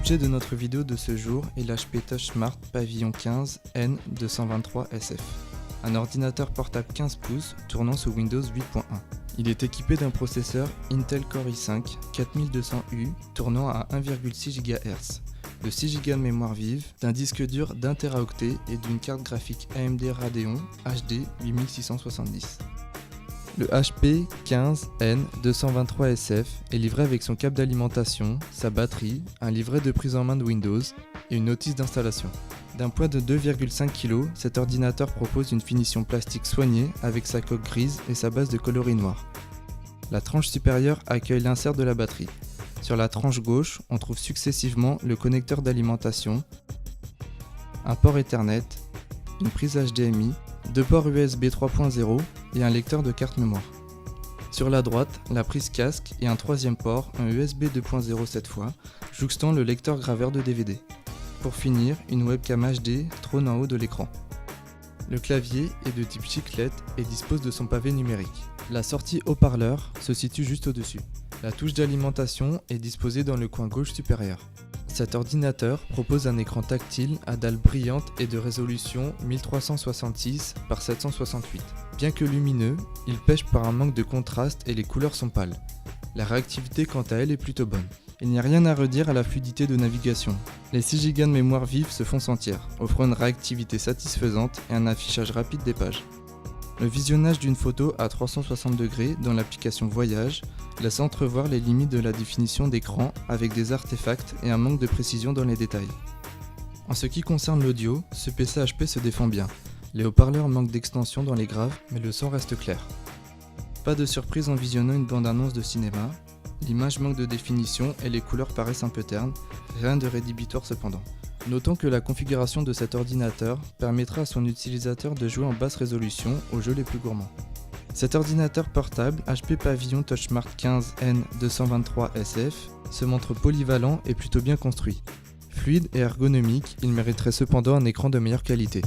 L'objet de notre vidéo de ce jour est l'HP TouchSmart Pavilion 15 N223SF, un ordinateur portable 15 pouces tournant sous Windows 8.1. Il est équipé d'un processeur Intel Core i5 4200U tournant à 1,6 GHz, de 6 Go de mémoire vive, d'un disque dur d'1 Teraoctet et d'une carte graphique AMD Radeon HD 8670. Le HP 15N223SF est livré avec son câble d'alimentation, sa batterie, un livret de prise en main de Windows et une notice d'installation. D'un poids de 2,5 kg, cet ordinateur propose une finition plastique soignée avec sa coque grise et sa base de coloris noir. La tranche supérieure accueille l'insert de la batterie. Sur la tranche gauche, on trouve successivement le connecteur d'alimentation, un port Ethernet, une prise HDMI, deux ports USB 3.0 et un lecteur de carte mémoire. Sur la droite, la prise casque et un troisième port, un USB 2.0 cette fois, jouxtant le lecteur graveur de DVD. Pour finir, une webcam HD trône en haut de l'écran. Le clavier est de type chiclette et dispose de son pavé numérique. La sortie haut-parleur se situe juste au-dessus. La touche d'alimentation est disposée dans le coin gauche supérieur. Cet ordinateur propose un écran tactile à dalle brillante et de résolution 1366 par 768. Bien que lumineux, il pêche par un manque de contraste et les couleurs sont pâles. La réactivité quant à elle est plutôt bonne. Il n'y a rien à redire à la fluidité de navigation. Les 6 Go de mémoire vive se font sentir, offrant une réactivité satisfaisante et un affichage rapide des pages. Le visionnage d'une photo à 360 degrés dans l'application Voyage laisse entrevoir les limites de la définition d'écran avec des artefacts et un manque de précision dans les détails. En ce qui concerne l'audio, ce PC HP se défend bien. Les haut-parleurs manquent d'extension dans les graves, mais le son reste clair. Pas de surprise en visionnant une bande-annonce de cinéma, l'image manque de définition et les couleurs paraissent un peu ternes, rien de rédhibitoire cependant. Notons que la configuration de cet ordinateur permettra à son utilisateur de jouer en basse résolution aux jeux les plus gourmands. Cet ordinateur portable HP Pavilion TouchSmart 15 N223SF se montre polyvalent et plutôt bien construit. Fluide et ergonomique, il mériterait cependant un écran de meilleure qualité.